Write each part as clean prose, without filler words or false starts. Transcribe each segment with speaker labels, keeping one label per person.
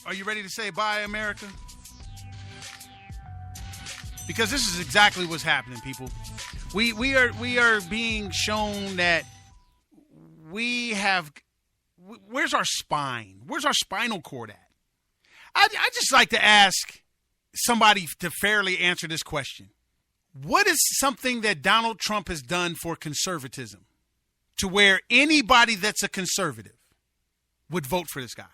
Speaker 1: Are you ready to say bye, America? Because this is exactly what's happening, people. We are being shown that we have. Where's our spine? Where's our spinal cord at? I just like to ask somebody to fairly answer this question. What is something that Donald Trump has done for conservatism to where anybody that's a conservative would vote for this guy?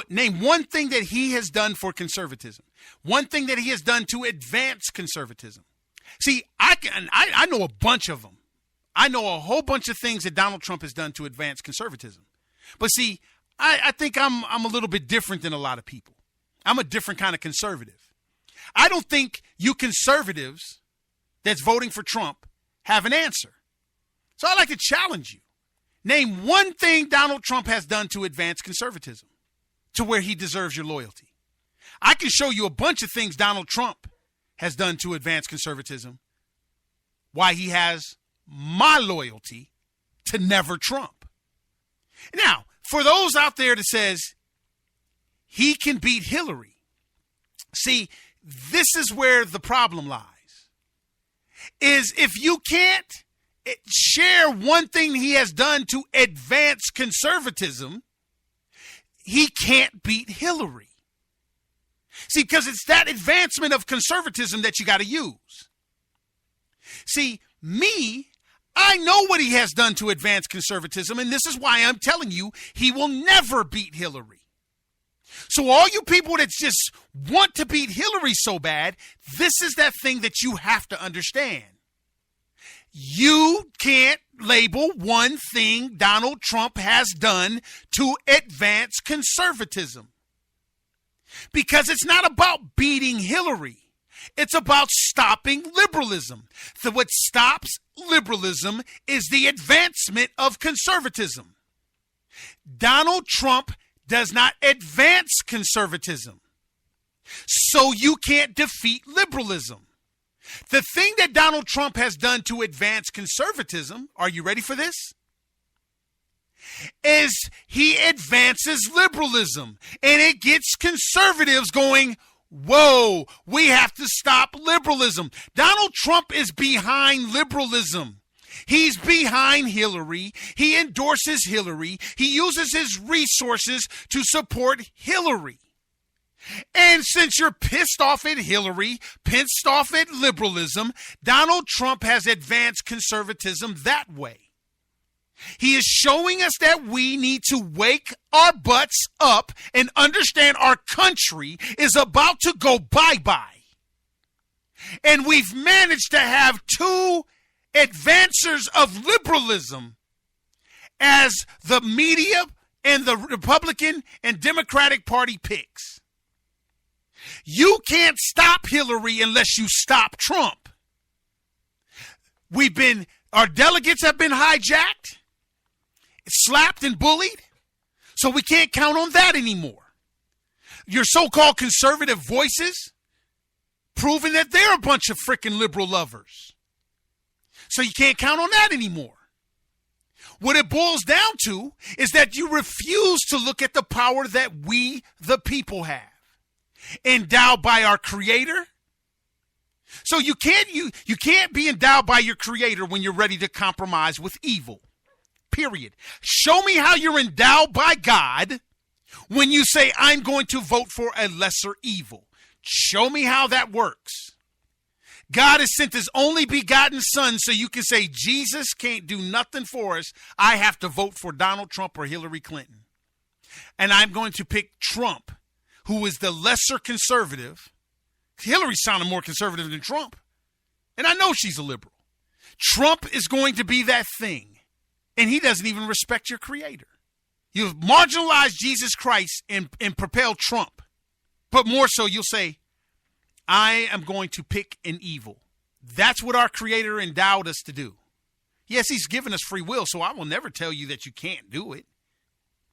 Speaker 1: Name one thing that he has done for conservatism. One thing that he has done to advance conservatism. See, I know a bunch of them. I know a whole bunch of things that Donald Trump has done to advance conservatism. But see, I think I'm a little bit different than a lot of people. I'm a different kind of conservative. I don't think you conservatives that's voting for Trump have an answer. So I'd like to challenge you. Name one thing Donald Trump has done to advance conservatism to where he deserves your loyalty. I can show you a bunch of things Donald Trump has done to advance conservatism, why he has my loyalty to never Trump. Now, for those out there that says he can beat Hillary, see, this is where the problem lies. Is if you can't share one thing he has done to advance conservatism, he can't beat Hillary. See, because it's that advancement of conservatism that you got to use. See, I know what he has done to advance conservatism, and this is why I'm telling you he will never beat Hillary. So all you people that just want to beat Hillary so bad, this is that thing that you have to understand. You can't label one thing Donald Trump has done to advance conservatism. Because it's not about beating Hillary. It's about stopping liberalism. So what stops liberalism is the advancement of conservatism. Donald Trump does not advance conservatism. So you can't defeat liberalism. The thing that Donald Trump has done to advance conservatism, are you ready for this? Is he advances liberalism, and it gets conservatives going, whoa, we have to stop liberalism. Donald Trump is behind liberalism. He's behind Hillary. He endorses Hillary. He uses his resources to support Hillary. And since you're pissed off at Hillary, pissed off at liberalism, Donald Trump has advanced conservatism that way. He is showing us that we need to wake our butts up and understand our country is about to go bye-bye. And we've managed to have two advancers of liberalism as the media and the Republican and Democratic Party picks. You can't stop Hillary unless you stop Trump. Our delegates have been hijacked, slapped and bullied, so we can't count on that anymore. Your so-called conservative voices proving that they're a bunch of freaking liberal lovers. So you can't count on that anymore. What it boils down to is that you refuse to look at the power that we, the people, have, endowed by our Creator. So you can't be endowed by your Creator when you're ready to compromise with evil. Period. Show me how you're endowed by God when you say, I'm going to vote for a lesser evil. Show me how that works. God has sent his only begotten son so you can say, Jesus can't do nothing for us. I have to vote for Donald Trump or Hillary Clinton. And I'm going to pick Trump, who is the lesser conservative. Hillary sounded more conservative than Trump. And I know she's a liberal. Trump is going to be that thing. And he doesn't even respect your Creator. You've marginalized Jesus Christ and propelled Trump. But more so, you'll say, I am going to pick an evil. That's what our Creator endowed us to do. Yes, he's given us free will, so I will never tell you that you can't do it.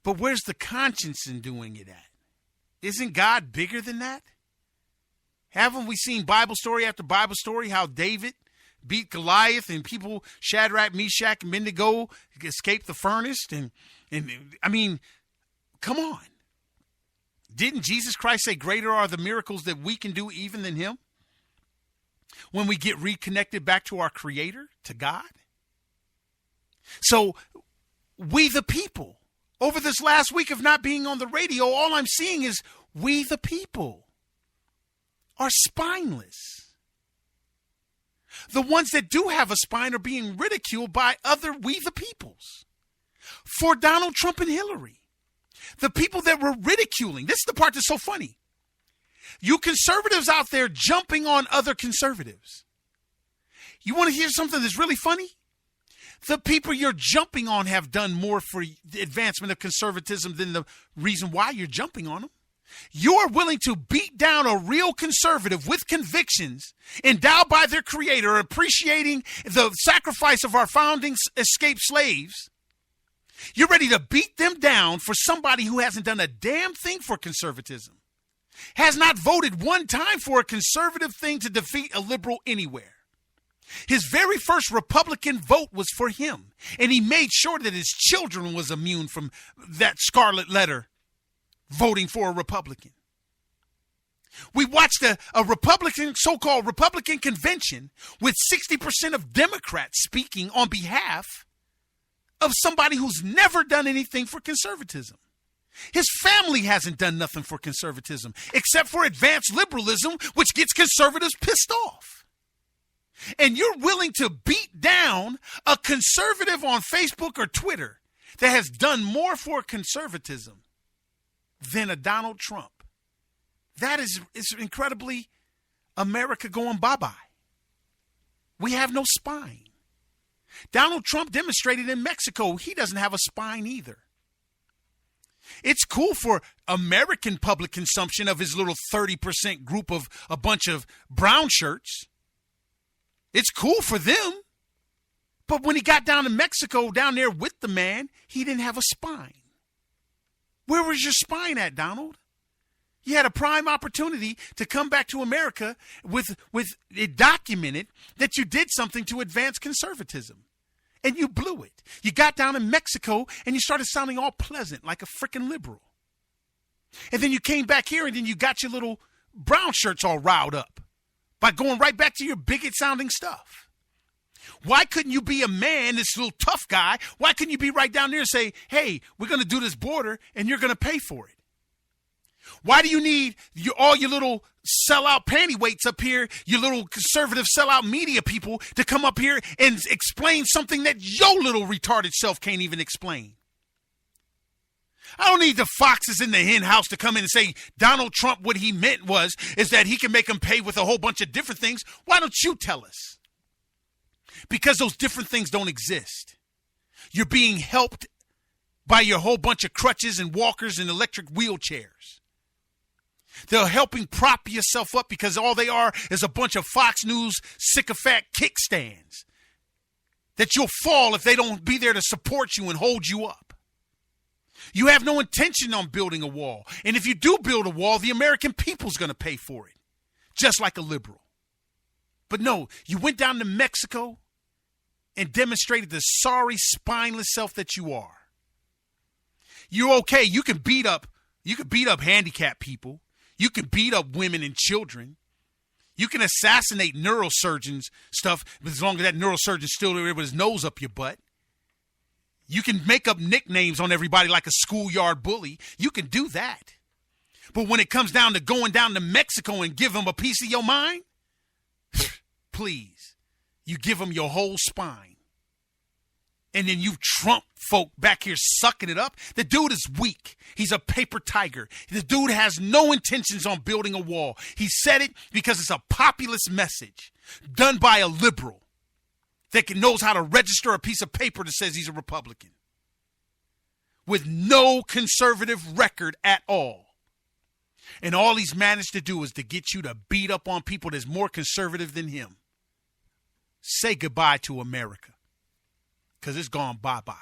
Speaker 1: But where's the conscience in doing it at? Isn't God bigger than that? Haven't we seen Bible story after Bible story how David beat Goliath and people, Shadrach, Meshach, and Abednego, escaped the furnace? And I mean, come on. didn't Jesus Christ say greater are the miracles that we can do even than him? When we get reconnected back to our Creator, to God. So we the people, over this last week of not being on the radio, all I'm seeing is we the people are spineless. The ones that do have a spine are being ridiculed by other we the peoples. For Donald Trump and Hillary. The people that were ridiculing. This is the part that's so funny. You conservatives out there jumping on other conservatives. You want to hear something that's really funny? The people you're jumping on have done more for the advancement of conservatism than the reason why you're jumping on them. You're willing to beat down a real conservative with convictions, endowed by their creator, appreciating the sacrifice of our founding escaped slaves. You're ready to beat them down for somebody who hasn't done a damn thing for conservatism, has not voted one time for a conservative thing to defeat a liberal anywhere. His very first Republican vote was for him, and he made sure that his children was immune from that scarlet letter voting for a Republican. We watched a Republican, so-called Republican convention with 60% of Democrats speaking on behalf of somebody who's never done anything for conservatism. His family hasn't done nothing for conservatism except for advanced liberalism, which gets conservatives pissed off. And you're willing to beat down a conservative on Facebook or Twitter that has done more for conservatism than a Donald Trump. That is incredibly America going bye-bye. We have no spine. Donald Trump demonstrated in Mexico he doesn't have a spine either. It's cool for American public consumption of his little 30% group of a bunch of brown shirts. It's cool for them. But when he got down to Mexico, down there with the man, he didn't have a spine. Where was your spine at, Donald? You had a prime opportunity to come back to America with it documented that you did something to advance conservatism. And you blew it. You got down in Mexico and you started sounding all pleasant like a freaking liberal. And then you came back here and then you got your little brown shirts all riled up by going right back to your bigot sounding stuff. Why couldn't you be a man, this little tough guy? Why couldn't you be right down there and say, hey, we're going to do this border and you're going to pay for it? Why do you need all your little sellout panty weights up here, your little conservative sellout media people to come up here and explain something that your little retarded self can't even explain? I don't need the foxes in the hen house to come in and say Donald Trump, what he meant is that he can make them pay with a whole bunch of different things. Why don't you tell us? Because those different things don't exist. You're being helped by your whole bunch of crutches and walkers and electric wheelchairs. They're helping prop yourself up because all they are is a bunch of Fox News sycophant kickstands that you'll fall if they don't be there to support you and hold you up. You have no intention on building a wall. And if you do build a wall, the American people's going to pay for it, just like a liberal. But no, you went down to Mexico and demonstrated the sorry, spineless self that you are. You're okay. You can beat up handicapped people. You can beat up women and children. You can assassinate neurosurgeons stuff, as long as that neurosurgeon's still there with his nose up your butt. You can make up nicknames on everybody like a schoolyard bully. You can do that. But when it comes down to going down to Mexico and give them a piece of your mind, please, you give them your whole spine. And then you Trump folk back here sucking it up. The dude is weak. He's a paper tiger. The dude has no intentions on building a wall. He said it because it's a populist message done by a liberal that knows how to register a piece of paper that says he's a Republican with no conservative record at all. And all he's managed to do is to get you to beat up on people that's more conservative than him. Say goodbye to America, because it's gone bye-bye.